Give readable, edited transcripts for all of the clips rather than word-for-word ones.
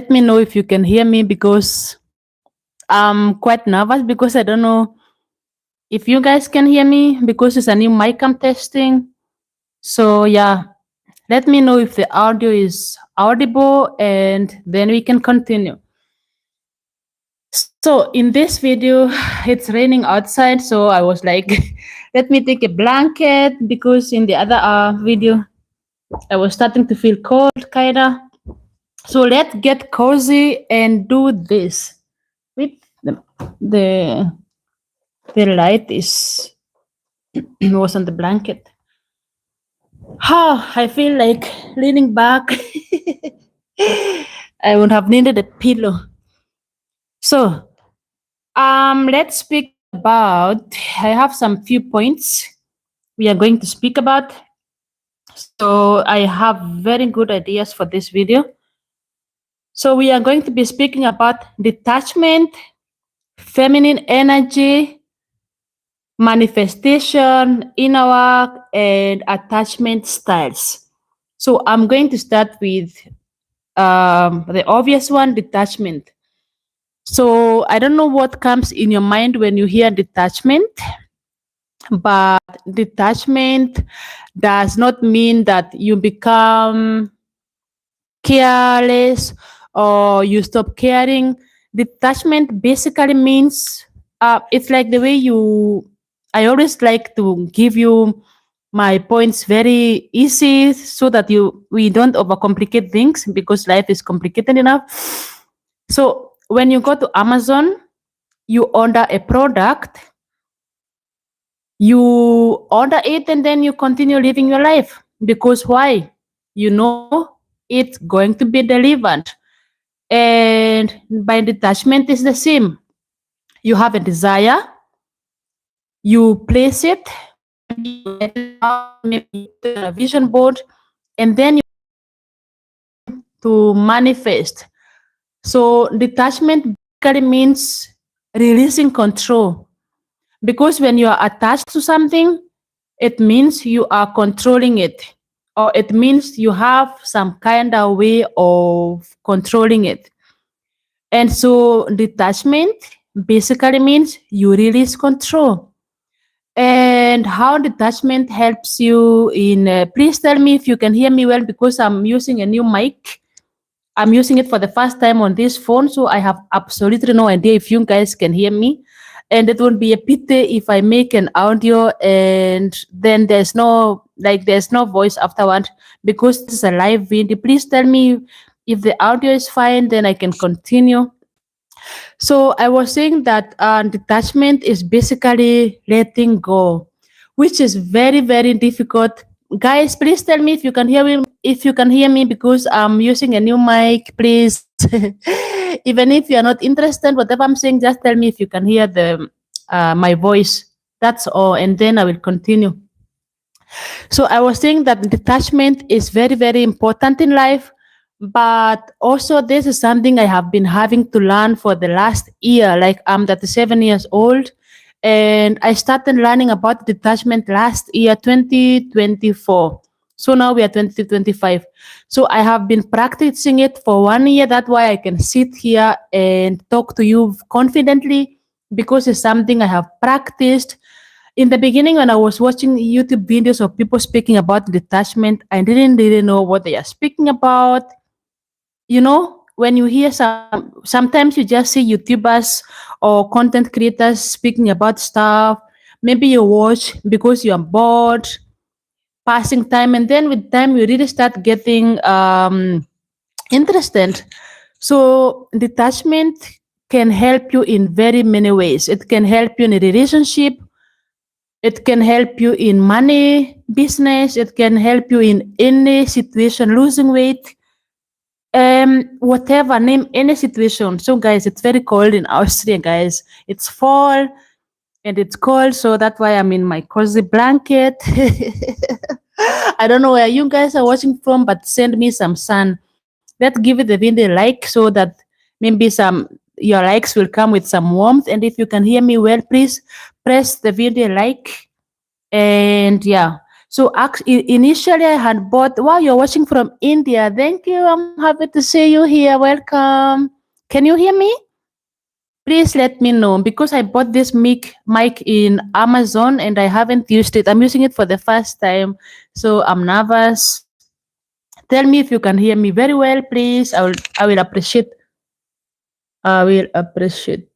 let me know if you can hear me because I'm quite nervous because I don't know if you guys can hear me because it's a new mic I'm testing. So yeah, let me know if the audio is audible and then we can continue. So in this video, it's raining outside, so I was like, let me take a blanket because in the other video, I was starting to feel cold, kinda. So let's get cozy and do this. With the the light is was on the blanket. I feel like leaning back. I would have needed a pillow. So let's speak about. I have some few points we are going to speak about. So I have very good ideas for this video. So we are going to be speaking about detachment, feminine energy, manifestation, inner work, and attachment styles. So I'm going to start with the obvious one, detachment. So I don't know what comes in your mind when you hear detachment, but detachment does not mean that you become careless or you stop caring. Detachment basically means it's like the way you. I always like to give you my points very easy so that we don't overcomplicate things because life is complicated enough. So when you go to Amazon, you order a product, you order it, and then you continue living your life because why? You know it's going to be delivered. And by detachment is the same. You have a desire, you place it, maybe you write it down, maybe you put it on a vision board, and then you to manifest. So detachment basically means releasing control. Because when you are attached to something, it means you are controlling it. Or it means you have some kind of way of controlling it. And so detachment basically means you release control. And how detachment helps you in, please tell me if you can hear me well because I'm using a new mic. I'm using it for the first time on this phone, so I have absolutely no idea if you guys can hear me. And it would be a pity if I make an audio and then there's no voice afterward because this is a live video. Please tell me if the audio is fine, then I can continue. So I was saying that detachment is basically letting go, which is very very difficult. Guys, please tell me if you can hear me. If you can hear me, because I'm using a new mic, please. Even if you are not interested, whatever I'm saying, just tell me if you can hear the my voice. That's all, and then I will continue. So I was saying that detachment is very, very important in life, but also this is something I have been having to learn for the last year. Like I'm 37 years old, and I started learning about detachment last year, 2024. So now we are 2025. So I have been practicing it for 1 year. That's why I can sit here and talk to you confidently because it's something I have practiced. In the beginning, when I was watching YouTube videos of people speaking about detachment, I didn't really know what they are speaking about. You know, when you hear sometimes you just see YouTubers or content creators speaking about stuff. Maybe you watch because you are bored, passing time, and then with time you really start getting interested. So detachment can help you in very many ways. It can help you in a relationship. It can help you in money, business. It can help you in any situation, losing weight, whatever, name any situation. So, guys, it's very cold in Austria, guys. It's fall and it's cold, so that's why I'm in my cozy blanket. I don't know where you guys are watching from, but send me some sun. Let's give it the video a like so that maybe some your likes will come with some warmth. And if you can hear me well, please press the video like. And yeah, So initially I had bought. Wow, you're watching from India. Thank you. I'm happy to see you here. Welcome. Can you hear me? Please let me know because I bought this mic in Amazon and I haven't used it. I'm using it for the first time, so I'm nervous. Tell me if you can hear me very well, please. I will appreciate. I will appreciate.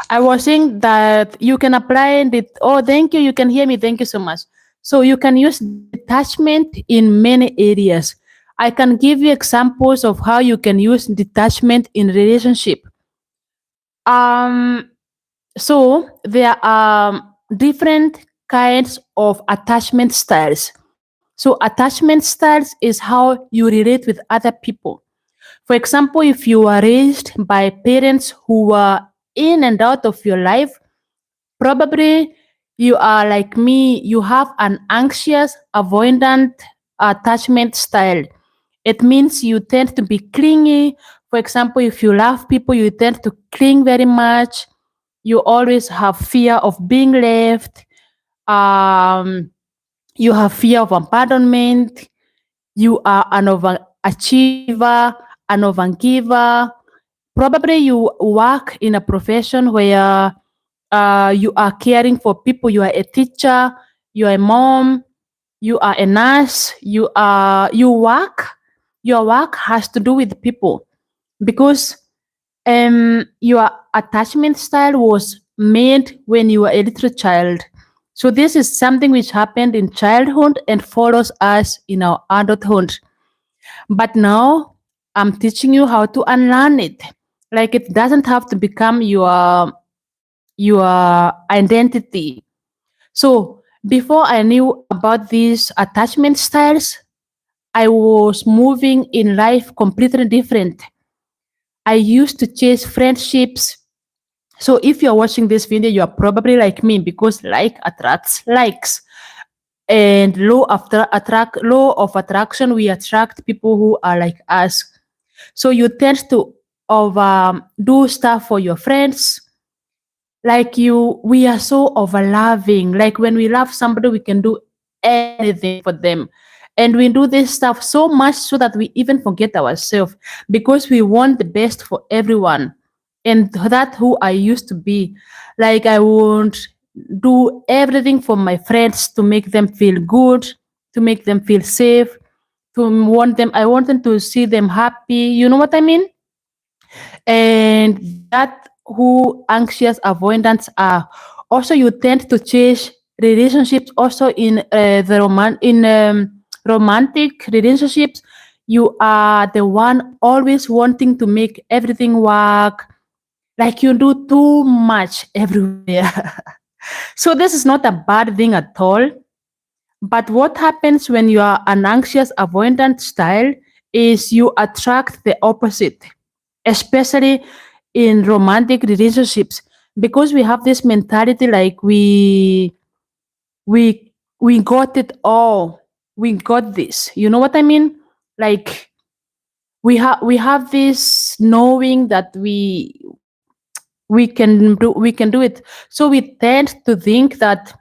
I was saying that you can apply it. Oh, thank you. You can hear me. Thank you so much. So you can use detachment in many areas. I can give you examples of how you can use detachment in relationship. Um, so there are different kinds of attachment styles. So attachment styles is how you relate with other people. For example, if you were raised by parents who were in and out of your life, probably you are like me, you have an anxious, avoidant attachment style. It means you tend to be clingy. For example, if you love people, you tend to cling very much. You always have fear of being left. Um, you have fear of abandonment. You are an overachiever, an overgiver. Probably you work in a profession where you are caring for people. You are a teacher, you are a mom, you are a nurse, you work. Your work has to do with people because your attachment style was made when you were a little child. So this is something which happened in childhood and follows us in our adulthood. But now I'm teaching you how to unlearn it. Like it doesn't have to become your identity. So before I knew about these attachment styles, I was moving in life completely different. I used to chase friendships. So if you're watching this video, you are probably like me because like attracts likes. And law of attraction, we attract people who are like us. So you tend to do stuff for your friends. Like we are so over loving. Like when we love somebody, we can do anything for them. And we do this stuff so much so that we even forget ourselves because we want the best for everyone. And that's who I used to be. Like I would do everything for my friends to make them feel good, to make them feel safe, I want them to see them happy. You know what I mean? And that who anxious avoidants are. Also, you tend to chase relationships. Also, in romantic relationships, you are the one always wanting to make everything work. Like you do too much everywhere. So this is not a bad thing at all. But what happens when you are an anxious avoidant style is you attract the opposite, especially in romantic relationships, because we have this mentality like we got it all. We got this. You know what I mean? Like we have this knowing that we can do it. So we tend to think that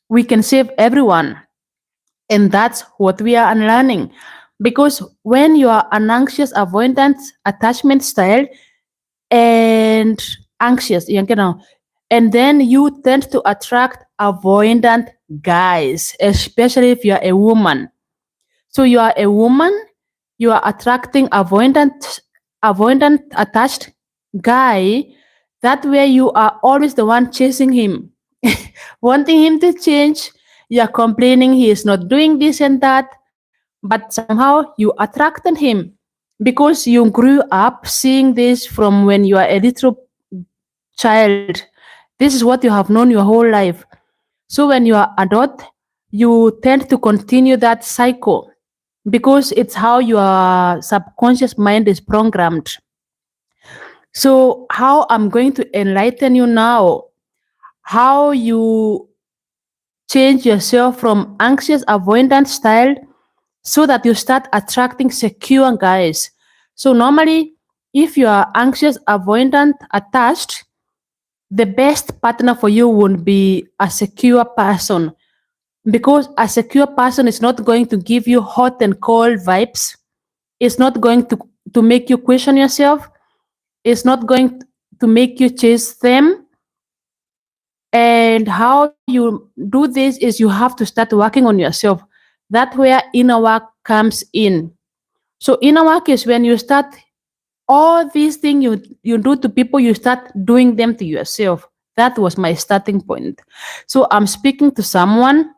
we can save everyone. And that's what we are unlearning. Because when you are an anxious avoidant attachment style and anxious, and then you tend to attract avoidant guys, especially if you are a woman. So you are a woman, you are attracting avoidant attached guy. That way you are always the one chasing him, wanting him to change. You are complaining he is not doing this and that, but somehow you attracted him because you grew up seeing this from when you are a little child. This is what you have known your whole life. So when you are adult, you tend to continue that cycle because it's how your subconscious mind is programmed. So how I'm going to enlighten you now, how you change yourself from anxious avoidant style so that you start attracting secure guys. So normally, if you are anxious avoidant attached, the best partner for you would be a secure person. because a secure person is not going to give you hot and cold vibes. It's not going to make you question yourself. It's not going to make you chase them. And how you do this is you have to start working on yourself. That's where inner work comes in. So inner work is when you start all these things you do to people, you start doing them to yourself. That was my starting point. So I'm speaking to someone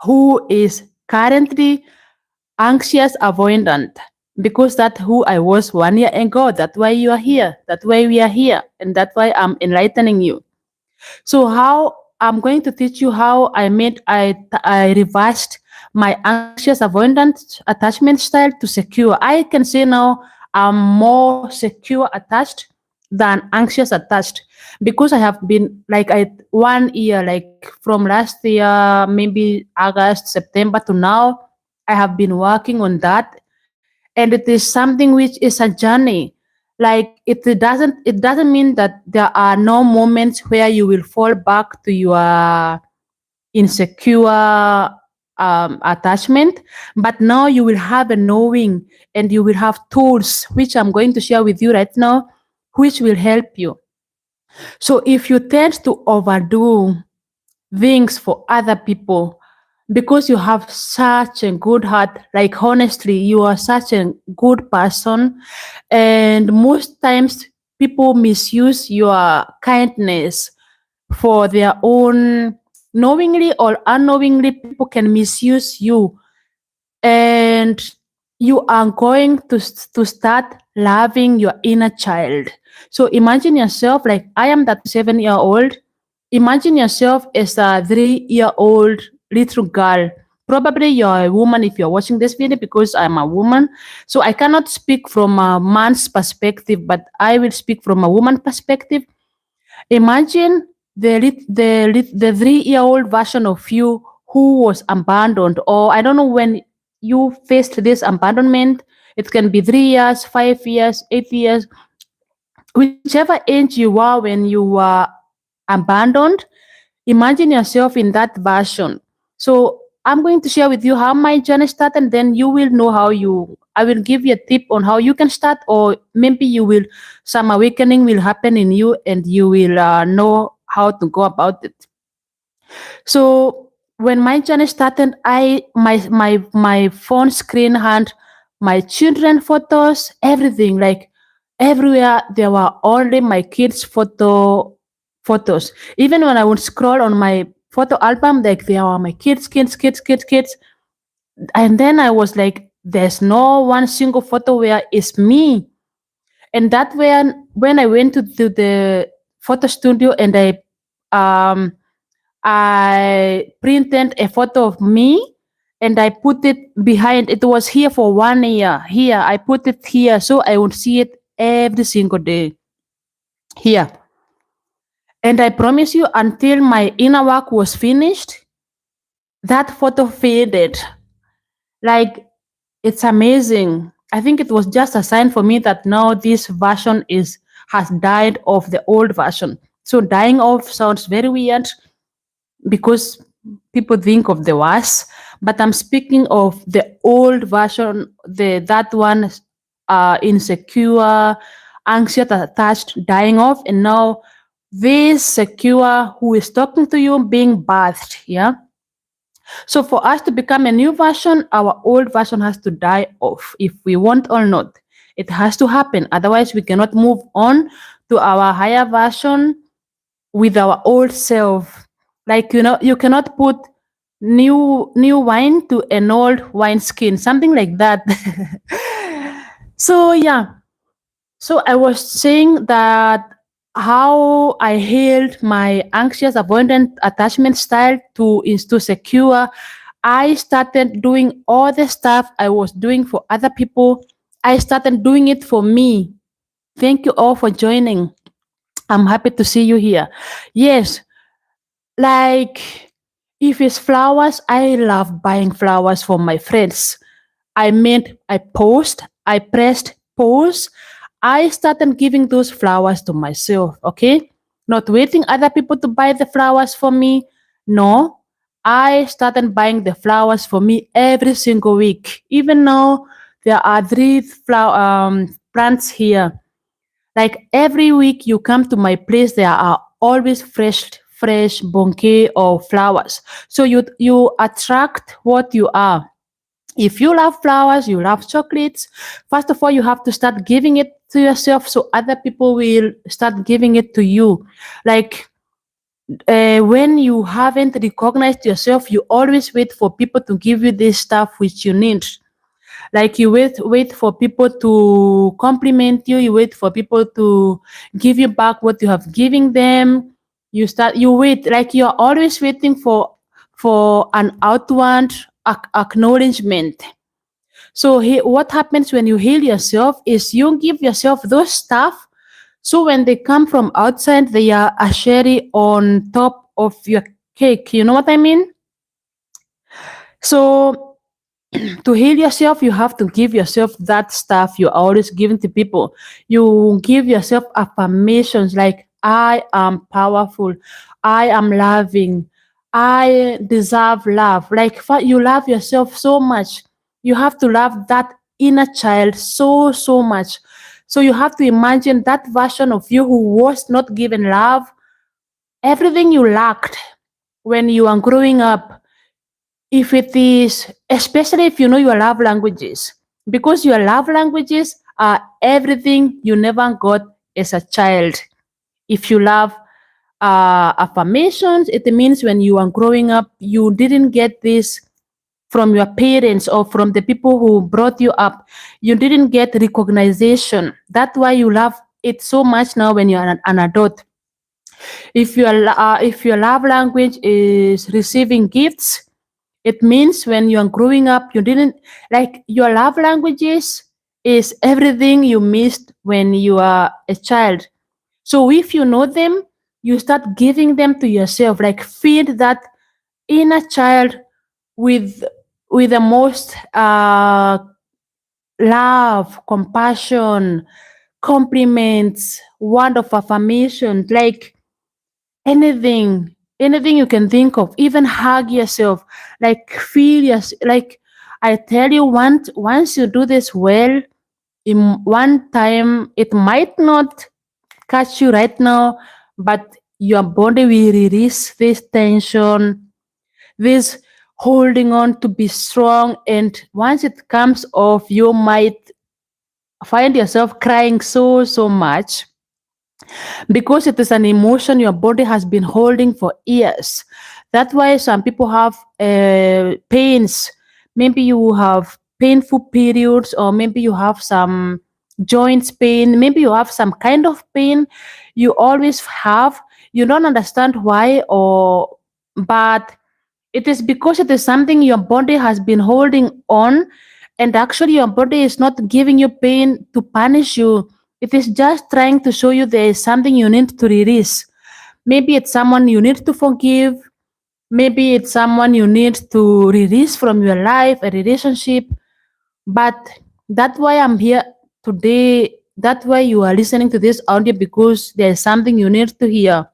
who is currently anxious avoidant, because that's who I was 1 year ago. That's why you are here. That's why we are here. And that's why I'm enlightening you. So how I'm going to teach you how I reversed my anxious avoidant attachment style to secure. I can say now I'm more secure attached than anxious attached, because I have been like 1 year, like from last year, maybe August, September to now, I have been working on that, and it is something which is a journey. Like it doesn't mean that there are no moments where you will fall back to your insecure attachment, but now you will have a knowing, and you will have tools which I'm going to share with you right now, which will help you. So if you tend to overdo things for other people because you have such a good heart, like honestly you are such a good person, and most times people misuse your kindness for their own, knowingly or unknowingly people can misuse you, and you are going to start loving your inner child. So imagine yourself, like I am 37-year old. Imagine yourself as a 3-year old little girl. Probably you're a woman if you're watching this video, because I'm a woman. So I cannot speak from a man's perspective, but I will speak from a woman perspective. Imagine the 3-year-old version of you who was abandoned, or I don't know when you faced this abandonment. It can be 3 years, 5 years, 8 years, whichever age you were when you were abandoned. Imagine yourself in that version. So I'm going to share with you how my journey started, and then you will know how you. I will give you a tip on how you can start, or maybe you will, some awakening will happen in you, and you will know how to go about it. So when my journey started, my phone screen had my children photos, everything, like everywhere there were only my kids photos. Even when I would scroll on my photo album, like there were my kids, and then I was like, there's no one single photo where it's me. And that when I went to the photo studio, and I printed a photo of me, and I put it behind. It was here for 1 year. Here, I put it here so I would see it every single day. Here. And I promise you, until my inner work was finished, that photo faded. Like, it's amazing. I think it was just a sign for me that now this version is has died of the old version. So dying off sounds very weird, because people think of the worst, but I'm speaking of the old version, the that one insecure, anxious, attached, dying off, and now this secure who is talking to you being birthed. Yeah. So for us to become a new version, our old version has to die off, if we want or not. It has to happen. Otherwise, we cannot move on to our higher version with our old self. Like, you cannot put new wine to an old wine skin, something like that. So yeah. So I was saying that how I healed my anxious avoidant attachment style to is to secure. I started doing all the stuff I was doing for other people. I started doing it for me. Thank you all for joining. I'm happy to see you here. Yes, like if it's flowers, I love buying flowers for my friends. I pressed pause. I started giving those flowers to myself, okay? Not waiting other people to buy the flowers for me. No, I started buying the flowers for me every single week. Even now, there are three flower plants here. Like every week you come to my place, there are always fresh bouquet of flowers. So you attract what you are. If you love flowers, you love chocolates, first of all, you have to start giving it to yourself so other people will start giving it to you. Like when you haven't recognized yourself, you always wait for people to give you this stuff which you need. Like you wait for people to compliment you, you wait for people to give you back what you have given them. You wait, like you're always waiting for an outward acknowledgement. So what happens when you heal yourself is you give yourself those stuff. So when they come from outside, they are a cherry on top of your cake. You know what I mean? So to heal yourself, you have to give yourself that stuff you're always giving to people. You give yourself affirmations like, I am powerful, I am loving, I deserve love. Like you love yourself so much. You have to love that inner child so much. So you have to imagine that version of you who was not given love, everything you lacked when you are growing up. If it is, especially if you know your love languages, because your love languages are everything you never got as a child. If you love affirmations, it means when you are growing up, you didn't get this from your parents or from the people who brought you up. You didn't get recognition. That's why you love it so much now when you're an adult. If your love language is receiving gifts, it means when you're growing up, you didn't like your love languages is everything you missed when you are a child. So if you know them, you start giving them to yourself. Like feed that inner child with the most love, compassion, compliments, word of affirmation, like anything you can think of. Even hug yourself, like feel your, like I tell you, once you do this well, in one time it might not catch you right now, but your body will release this tension, this holding on to be strong, and once it comes off, you might find yourself crying so much because it is an emotion your body has been holding for years. That's why some people have pains. Maybe you have painful periods, or maybe you have some joints pain, maybe you have some kind of pain you always have. You don't understand why, or but it is because it is something your body has been holding on, and actually your body is not giving you pain to punish you. It is just trying to show you there is something you need to release. Maybe it's someone you need to forgive. Maybe it's someone you need to release from your life, a relationship. But that's why I'm here today. That's why you are listening to this audio, because there is something you need to hear.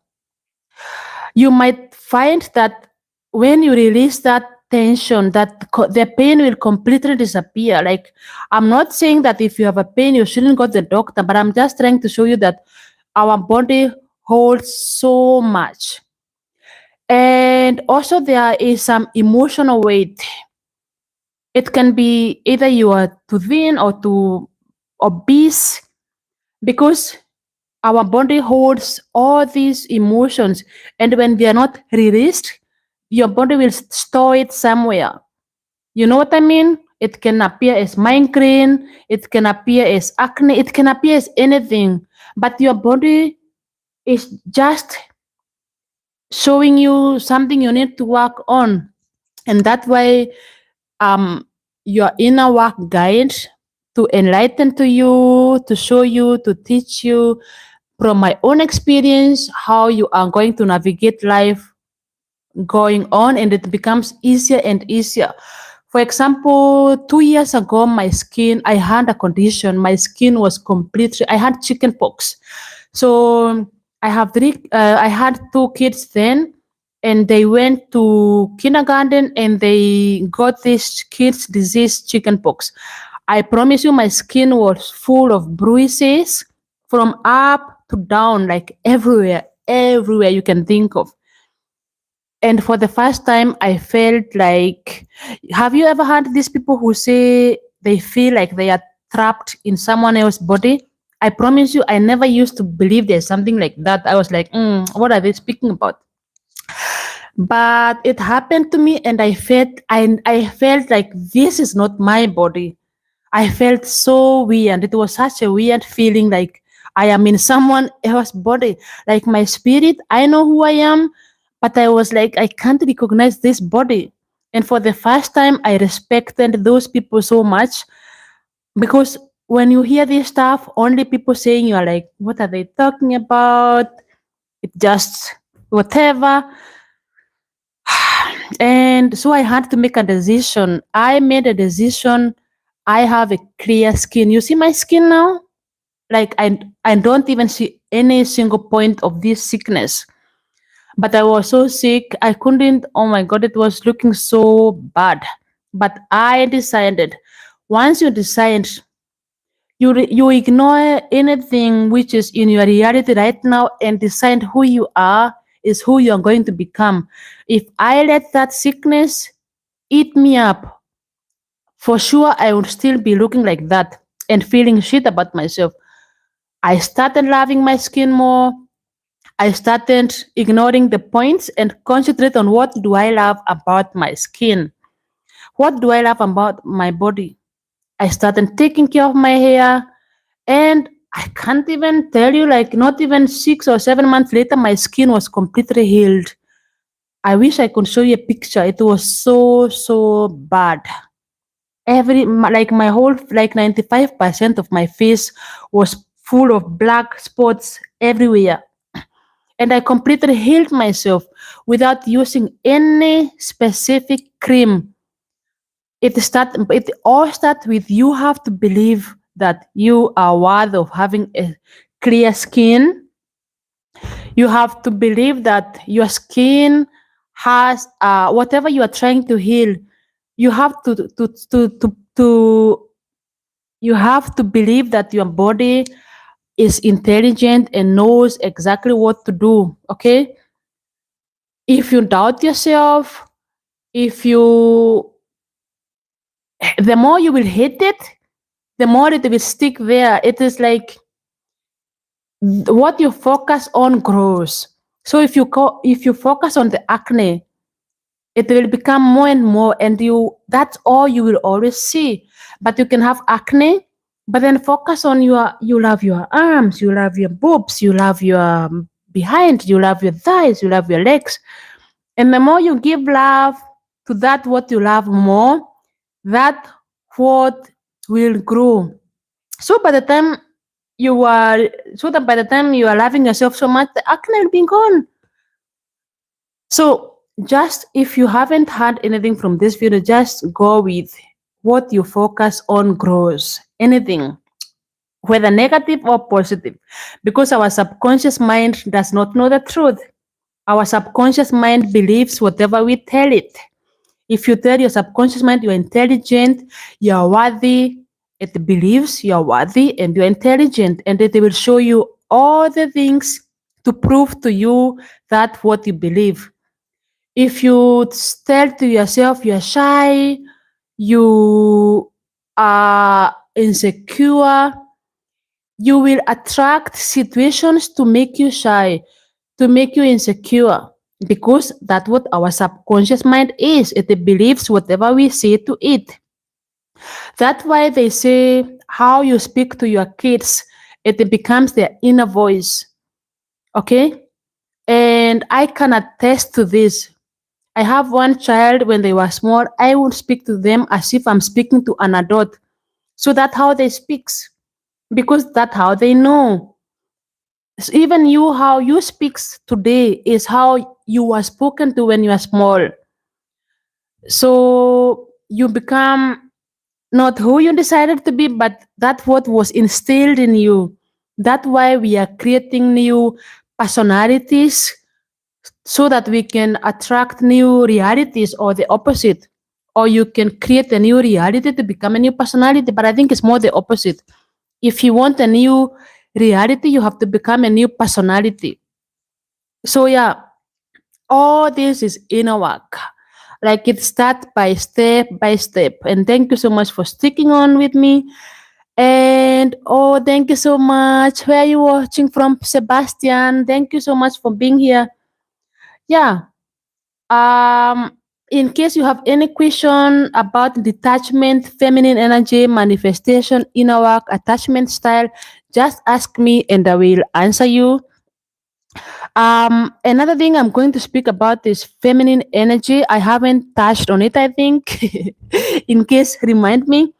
You might find that when you release that tension, that the pain will completely disappear. Like, I'm not saying that if you have a pain you shouldn't go to the doctor, but I'm just trying to show you that our body holds so much. And also there is some emotional weight. It can be either you are too thin or too obese, because our body holds all these emotions, and when they are not released, your body will store it somewhere. You know what I mean? It can appear as migraine, it can appear as acne, it can appear as anything, but your body is just showing you something you need to work on. And that way, um your inner work guide, to enlighten to you, to show you, to teach you from my own experience how you are going to navigate life going on, and it becomes easier and easier. For example, 2 years ago, I had a condition. My skin was completely, I had chicken pox. So I had two kids then. and they went to kindergarten and they got this kid's disease, chickenpox. I promise you, my skin was full of bruises from up to down, like everywhere, everywhere you can think of. And for the first time, I felt like, have you ever heard these people who say they feel like they are trapped in someone else's body? I promise you, I never used to believe there's something like that. I was like, what are they speaking about? But it happened to me, and I felt like this is not my body. I felt so weird. It was such a weird feeling, like I am in someone else's body. Like my spirit, I know who I am, but I was like, I can't recognize this body. And for the first time, I respected those people so much, because when you hear this stuff, only people saying, you are like, what are they talking about? It just whatever. And so I had to make a decision. I made a decision. I have a clear skin. You see my skin now? Like I don't even see any single point of this sickness. But I was so sick. I couldn't, oh my God, it was looking so bad. But I decided, once you decide, you ignore anything which is in your reality right now and decide who you are is who you are going to become. If I let that sickness eat me up, for sure I would still be looking like that and feeling shit about myself. I started loving my skin more. I started ignoring the points and concentrate on what do I love about my skin. What do I love about my body? I started taking care of my hair, and I can't even tell you, like, not even 6 or 7 months later, my skin was completely healed. I wish I could show you a picture. It was so bad. Like my whole, like 95% of my face was full of black spots everywhere. And I completely healed myself without using any specific cream. It all starts with, you have to believe that you are worthy of having a clear skin. You have to believe that your skin has whatever you are trying to heal. You have to you have to believe that your body is intelligent and knows exactly what to do. Okay, if you doubt yourself, if you the more you will hate it, the more it will stick there. It is like what you focus on grows. So if you focus on the acne, it will become more and more, and that's all you will always see. But you can have acne, but then focus on you love your arms, you love your boobs, you love your behind, you love your thighs, you love your legs. And the more you give love to that what you love more, that what will grow. So by the time you are so that by the time you are loving yourself so much, the acne will be gone. So just if you haven't had anything from this video, just go with what you focus on grows. Anything, whether negative or positive, because our subconscious mind does not know the truth. Our subconscious mind believes whatever we tell it. If you tell your subconscious mind you're intelligent, you're worthy, it believes you're worthy and you're intelligent, and it will show you all the things to prove to you that what you believe. If you tell to yourself you're shy, you are insecure, you will attract situations to make you shy, to make you insecure, because that's what our subconscious mind is. It believes whatever we say to it. That's why they say how you speak to your kids, it becomes their inner voice. Okay? And I can attest to this. I have one child, when they were small, I would speak to them as if I'm speaking to an adult. So that's how they speak, because that's how they know. So even you, how you speak today is how you were spoken to when you are small. So you become not who you decided to be, but that what was instilled in you. That's why we are creating new personalities so that we can attract new realities or the opposite. Or you can create a new reality to become a new personality. But I think it's more the opposite. If you want a new reality, you have to become a new personality. So yeah, all this is inner work. Like it starts by step by step. And thank you so much for sticking on with me. And oh, thank you so much. Where are you watching from, Sebastian? Thank you so much for being here. Yeah. In case you have any question about detachment, feminine energy, manifestation, inner work, attachment style, just ask me and I will answer you. Another thing I'm going to speak about is feminine energy. I haven't touched on it, I think. In case, remind me.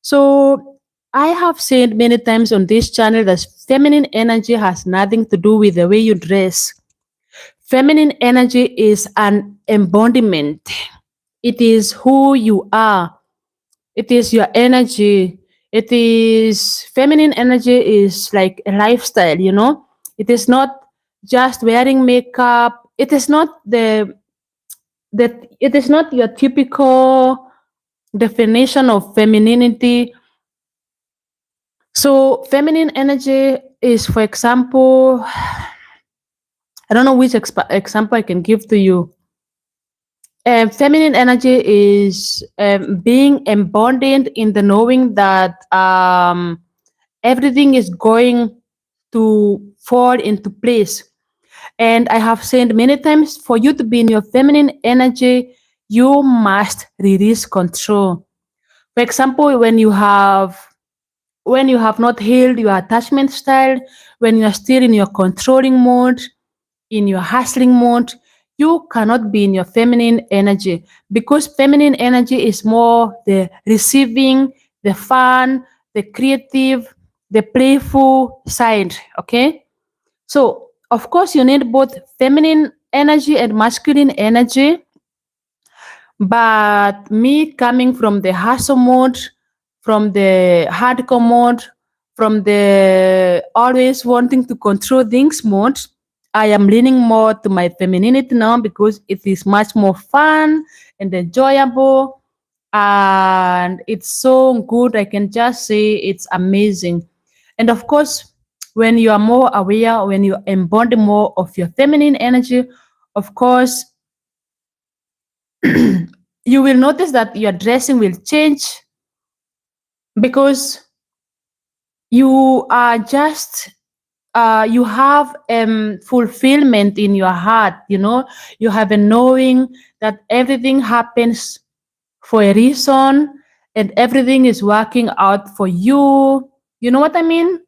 So, I have said many times on this channel that feminine energy has nothing to do with the way you dress. Feminine energy is an embodiment, it is who you are, it is your energy. It is feminine energy is like a lifestyle, you know? It is not just wearing makeup. It is not it is not your typical definition of femininity. So feminine energy is, for example, I don't know which example I can give to you. Feminine energy is being embodied in the knowing that everything is going to fall into place. And I have said many times, for you to be in your feminine energy, you must release control. For example, when you have not healed your attachment style, when you are still in your controlling mode, in your hustling mode, you cannot be in your feminine energy, because feminine energy is more the receiving, the fun, the creative, the playful side. Okay. So, of course, you need both feminine energy and masculine energy. But me coming from the hustle mode, from the hardcore mode, from the always wanting to control things mode, I am leaning more to my femininity now because it is much more fun and enjoyable. And it's so good. I can just say it's amazing. And of course, when you are more aware, when you embody more of your feminine energy, of course, you will notice that your dressing will change because you are just you have fulfillment in your heart, you know. You have a knowing that everything happens for a reason and everything is working out for you. You know what I mean?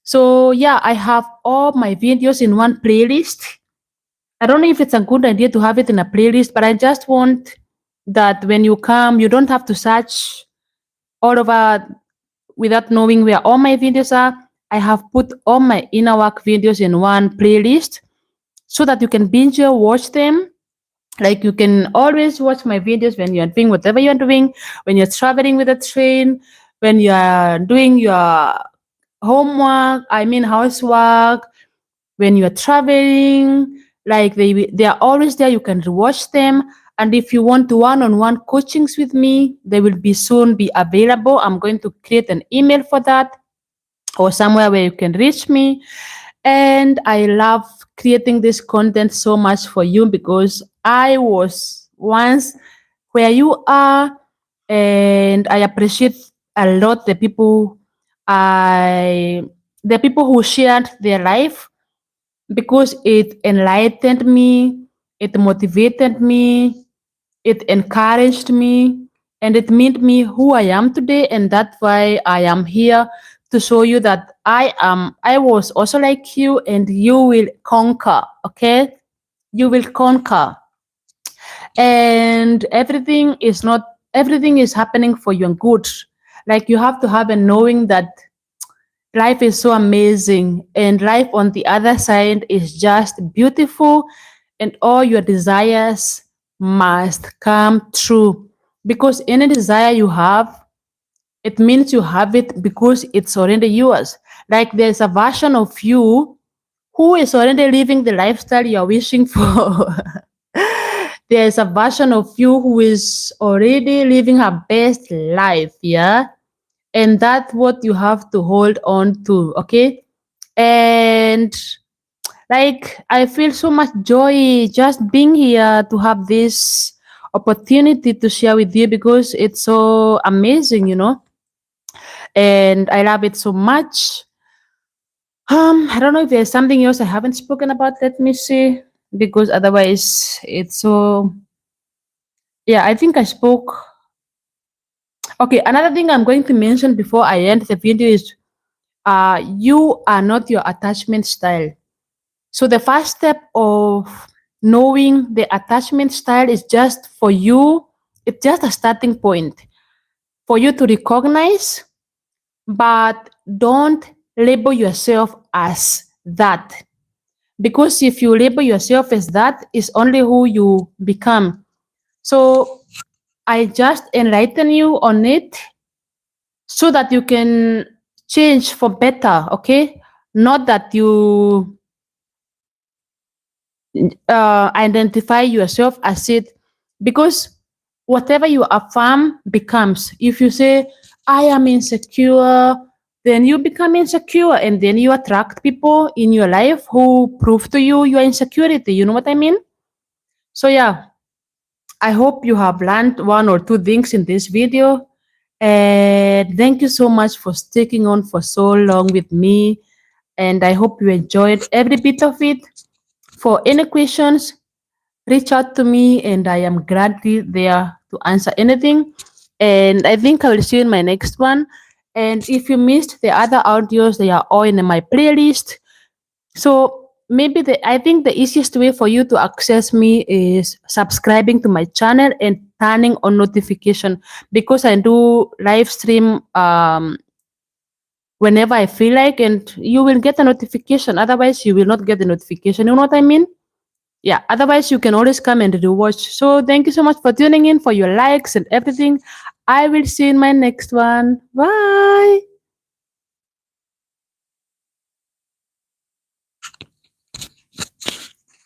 So yeah, I have all my videos in one playlist. I don't know if it's a good idea to have it in a playlist, but I just want that when you come, you don't have to search all over without knowing where all my videos are. I have put all my inner work videos in one playlist so that you can binge or watch them. Like you can always watch my videos when you're doing whatever you're doing, when you're traveling with a train, when you're doing your homework, I mean housework, when you're traveling, like they are always there. You can rewatch them. And if you want one-on-one coachings with me, they will be soon be available. I'm going to create an email for that, or somewhere where you can reach me. And I love creating this content so much for you because I was once where you are, and I appreciate a lot I the people who shared their life, because it enlightened me, it motivated me, it encouraged me, and it made me who I am today. And that's why I am here to show you that I was also like you, and you will conquer. Okay? You will conquer. And everything is happening for your good. Like you have to have a knowing that life is so amazing, and life on the other side is just beautiful, and all your desires must come true, because any desire you have, it means you have it because it's already yours. Like there's a version of you who is already living the lifestyle you're wishing for. There's a version of you who is already living her best life, yeah? And that's what you have to hold on to, okay? And like, I feel so much joy just being here to have this opportunity to share with you because it's so amazing, and I love it so much. I don't know if there's something else I haven't spoken about. Let me see, because otherwise it's so. Yeah, I think I spoke. Okay, another thing I'm going to mention before I end the video is, you are not your attachment style. So the first step of knowing the attachment style is just for you. It's just a starting point for you to recognize, but don't label yourself as that. Because if you label yourself as that, it's only who you become. So I just enlighten you on it so that you can change for better, okay? Not that you identify yourself as it, because whatever you affirm becomes. If you say, I am insecure, then you become insecure, and then you attract people in your life who prove to you your insecurity. You know what I mean? So, yeah, I hope you have learned one or two things in this video. And thank you so much for sticking on for so long with me. And I hope you enjoyed every bit of it. For any questions, reach out to me, and I am gladly there to answer anything. And I think I will see you in my next one. And if you missed the other audios, they are all in my playlist. So maybe I think the easiest way for you to access me is subscribing to my channel and turning on notification, because I do live stream whenever I feel like, and you will get a notification. Otherwise, you will not get the notification. You know what I mean? Yeah, otherwise you can always come and rewatch. So thank you so much for tuning in, for your likes and everything. I will see you in my next one. Bye.